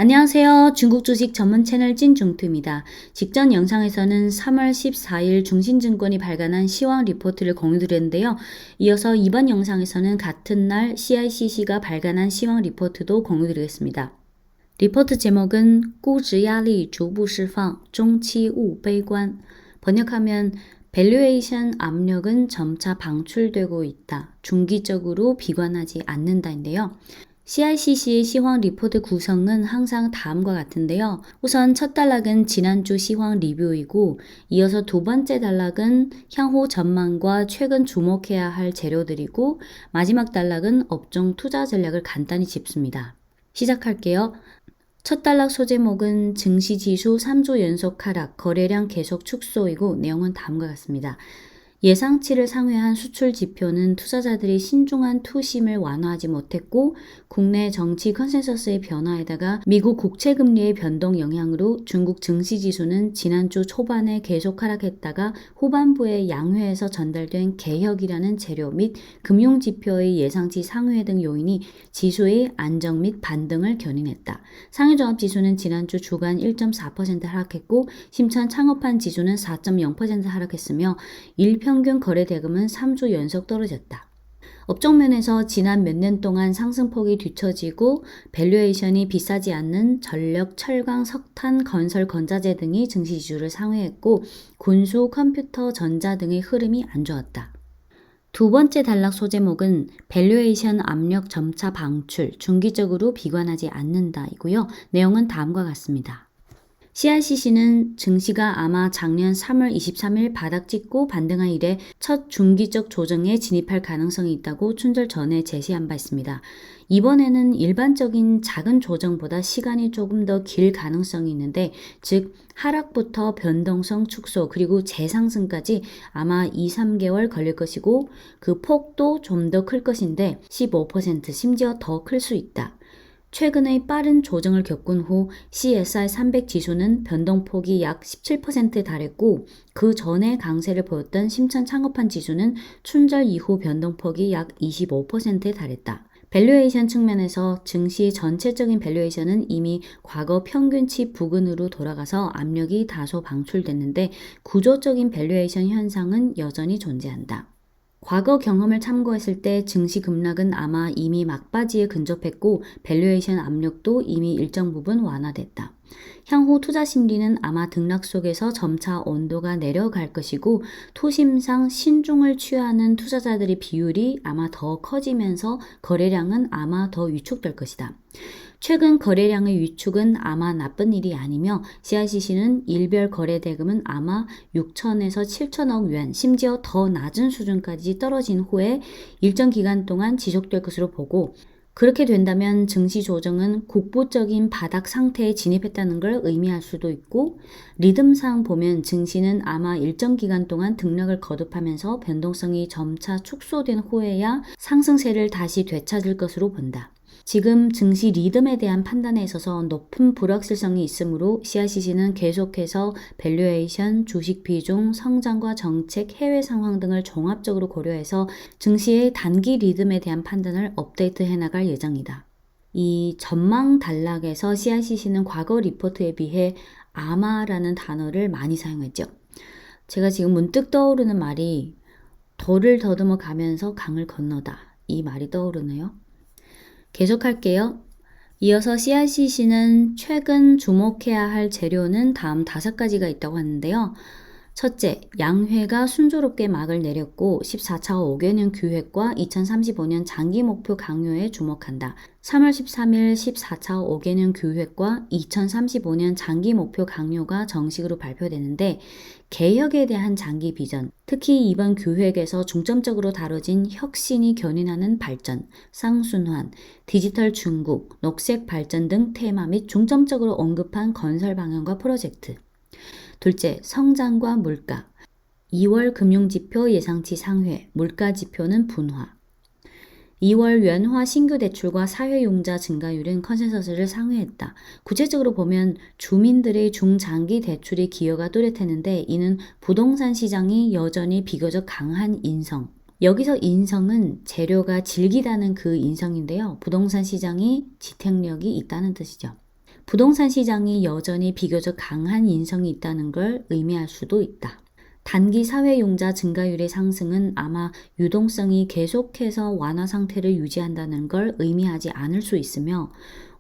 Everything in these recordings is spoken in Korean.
안녕하세요. 중국 주식 전문 채널 찐중투입니다. 직전 영상에서는 3월 14일 중신증권이 발간한 시황 리포트를 공유드렸는데요. 이어서 이번 영상에서는 같은 날 CICC가 발간한 시황 리포트도 공유드리겠습니다. 리포트 제목은 估值压力逐步释放, 中期勿悲观. 번역하면 밸류에이션 압력은 점차 방출되고 있다. 중기적으로 비관하지 않는다인데요. CICC의 시황 리포트 구성은 항상 다음과 같은데요. 우선 첫 단락은 지난주 시황 리뷰이고 이어서 두 번째 단락은 향후 전망과 최근 주목해야 할 재료들이고 마지막 단락은 업종 투자 전략을 간단히 짚습니다. 시작할게요. 첫 단락 소제목은 증시지수 3주 연속 하락, 거래량 계속 축소이고 내용은 다음과 같습니다. 예상치를 상회한 수출 지표는 투자자들이 신중한 투심을 완화하지 못했고 국내 정치 컨센서스의 변화에다가 미국 국채금리의 변동 영향으로 중국 증시지수는 지난주 초반에 계속 하락했다가 후반부에 양회에서 전달된 개혁이라는 재료 및 금융지표의 예상치 상회 등 요인이 지수의 안정 및 반등을 견인했다. 상해종합지수는 지난주 주간 1.4% 하락했고 심천 창업한 지수는 4.0% 하락했으며 일평균 거래대금은 3주 연속 떨어졌다. 업종면에서 지난 몇 년 동안 상승폭이 뒤처지고 밸류에이션이 비싸지 않는 전력, 철강, 석탄, 건설, 건자재 등이 증시지수를 상회했고 군수, 컴퓨터, 전자 등의 흐름이 안 좋았다. 두 번째 단락 소제목은 밸류에이션 압력 점차 방출, 중기적으로 비관하지 않는다이고요. 내용은 다음과 같습니다. CICC는 증시가 아마 작년 3월 23일 바닥 찍고 반등한 이래 첫 중기적 조정에 진입할 가능성이 있다고 춘절 전에 제시한 바 있습니다. 이번에는 일반적인 작은 조정보다 시간이 조금 더 길 가능성이 있는데 즉 하락부터 변동성 축소 그리고 재상승까지 아마 2-3개월 걸릴 것이고 그 폭도 좀 더 클 것인데 15% 심지어 더 클 수 있다. 최근의 빠른 조정을 겪은 후 CSI 300 지수는 변동폭이 약 17%에 달했고 그 전에 강세를 보였던 심천 창업한 지수는 춘절 이후 변동폭이 약 25%에 달했다. 밸류에이션 측면에서 증시의 전체적인 밸류에이션은 이미 과거 평균치 부근으로 돌아가서 압력이 다소 방출됐는데 구조적인 밸류에이션 현상은 여전히 존재한다. 과거 경험을 참고했을 때 증시 급락은 아마 이미 막바지에 근접했고 밸류에이션 압력도 이미 일정 부분 완화됐다. 향후 투자 심리는 아마 등락 속에서 점차 온도가 내려갈 것이고 투심상 신중을 취하는 투자자들의 비율이 아마 더 커지면서 거래량은 아마 더 위축될 것이다. 최근 거래량의 위축은 아마 나쁜 일이 아니며 CICC는 일별 거래 대금은 아마 6천에서 7천억 위안 심지어 더 낮은 수준까지 떨어진 후에 일정 기간 동안 지속될 것으로 보고 그렇게 된다면 증시 조정은 국부적인 바닥 상태에 진입했다는 걸 의미할 수도 있고 리듬상 보면 증시는 아마 일정 기간 동안 등락을 거듭하면서 변동성이 점차 축소된 후에야 상승세를 다시 되찾을 것으로 본다. 지금 증시 리듬에 대한 판단에 있어서 높은 불확실성이 있으므로 CICC는 계속해서 밸류에이션, 주식 비중, 성장과 정책, 해외 상황 등을 종합적으로 고려해서 증시의 단기 리듬에 대한 판단을 업데이트해 나갈 예정이다. 이 전망 단락에서 CICC는 과거 리포트에 비해 아마라는 단어를 많이 사용했죠. 제가 지금 문득 떠오르는 말이 덜을 더듬어 가면서 강을 건너다. 이 말이 떠오르네요. 계속할게요. 이어서 CICC는 최근 주목해야 할 재료는 다음 5가지가 있다고 하는데요. 첫째, 양회가 순조롭게 막을 내렸고 14차 5개년 규획과 2035년 장기 목표 강요에 주목한다. 3월 13일 14차 5개년 규획과 2035년 장기 목표 강요가 정식으로 발표되는데 개혁에 대한 장기 비전, 특히 이번 규획에서 중점적으로 다뤄진 혁신이 견인하는 발전, 쌍순환, 디지털 중국, 녹색 발전 등 테마 및 중점적으로 언급한 건설 방향과 프로젝트. 둘째, 성장과 물가. 2월 금융지표 예상치 상회, 물가지표는 분화. 2월 연화 신규 대출과 사회융자 증가율은 컨센서스를 상회했다. 구체적으로 보면 주민들의 중장기 대출이 기여가 뚜렷했는데 이는 부동산 시장이 여전히 비교적 강한 인성. 여기서 인성은 재료가 질기다는 그 인성인데요. 부동산 시장이 지탱력이 있다는 뜻이죠. 부동산 시장이 여전히 비교적 강한 인성이 있다는 걸 의미할 수도 있다. 단기 사회용자 증가율의 상승은 아마 유동성이 계속해서 완화 상태를 유지한다는 걸 의미하지 않을 수 있으며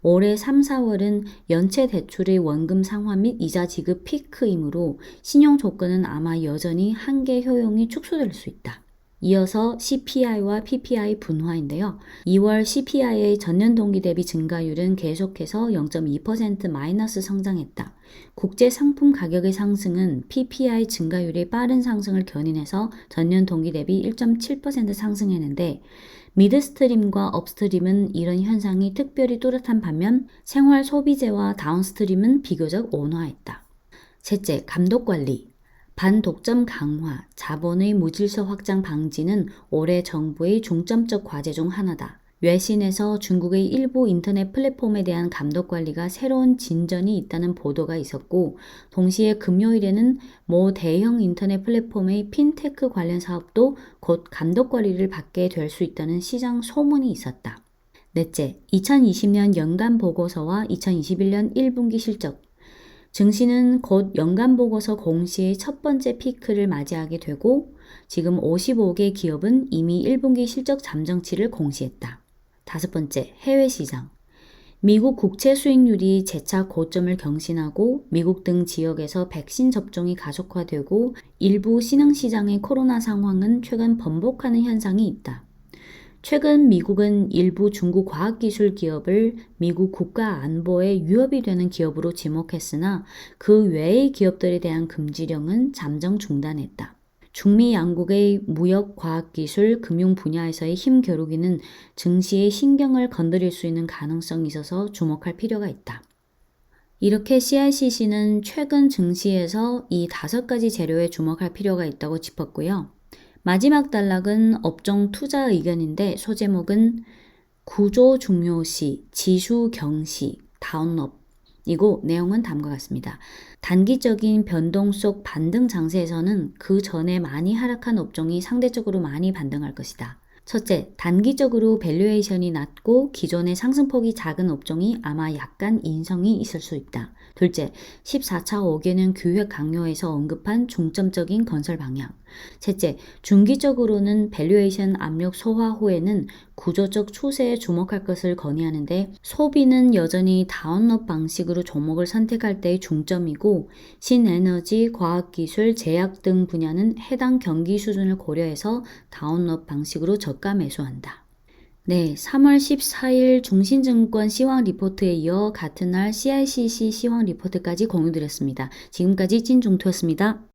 올해 3, 4월은 연체 대출의 원금 상환 및 이자 지급 피크이므로 신용 조건은 아마 여전히 한계 효용이 축소될 수 있다. 이어서 CPI와 PPI 분화인데요. 2월 CPI의 전년 동기 대비 증가율은 계속해서 0.2% 마이너스 성장했다. 국제 상품 가격의 상승은 PPI 증가율의 빠른 상승을 견인해서 전년 동기 대비 1.7% 상승했는데 미드스트림과 업스트림은 이런 현상이 특별히 뚜렷한 반면 생활 소비재와 다운스트림은 비교적 온화했다. 셋째, 감독관리. 반독점 강화, 자본의 무질서 확장 방지는 올해 정부의 중점적 과제 중 하나다. 외신에서 중국의 일부 인터넷 플랫폼에 대한 감독 관리가 새로운 진전이 있다는 보도가 있었고, 동시에 금요일에는 모 대형 인터넷 플랫폼의 핀테크 관련 사업도 곧 감독 관리를 받게 될 수 있다는 시장 소문이 있었다. 넷째, 2020년 연간 보고서와 2021년 1분기 실적. 증시는 곧 연간보고서 공시의 첫 번째 피크를 맞이하게 되고 지금 55개 기업은 이미 1분기 실적 잠정치를 공시했다. 다섯 번째, 해외 시장. 미국 국채 수익률이 재차 고점을 경신하고 미국 등 지역에서 백신 접종이 가속화되고 일부 신흥시장의 코로나 상황은 최근 번복하는 현상이 있다. 최근 미국은 일부 중국 과학기술 기업을 미국 국가 안보에 위협이 되는 기업으로 지목했으나 그 외의 기업들에 대한 금지령은 잠정 중단했다. 중미 양국의 무역, 과학기술, 금융 분야에서의 힘겨루기는 증시의 신경을 건드릴 수 있는 가능성이 있어서 주목할 필요가 있다. 이렇게 CICC는 최근 증시에서 이 5가지 재료에 주목할 필요가 있다고 짚었고요. 마지막 단락은 업종 투자 의견인데 소제목은 구조 중요시, 지수 경시, 다운업이고 내용은 다음과 같습니다. 단기적인 변동 속 반등 장세에서는 그 전에 많이 하락한 업종이 상대적으로 많이 반등할 것이다. 첫째, 단기적으로 밸류에이션이 낮고 기존의 상승폭이 작은 업종이 아마 약간 인성이 있을 수 있다. 둘째, 14차 5개년 기획 강요에서 언급한 중점적인 건설 방향. 셋째, 중기적으로는 밸류에이션 압력 소화 후에는 구조적 추세에 주목할 것을 건의하는데 소비는 여전히 다운업 방식으로 종목을 선택할 때의 중점이고 신에너지, 과학기술, 제약 등 분야는 해당 경기 수준을 고려해서 다운업 방식으로 저가 매수한다. 네, 3월 14일 중신증권 시황 리포트에 이어 같은 날 CICC 시황 리포트까지 공유드렸습니다. 지금까지 찐중투였습니다.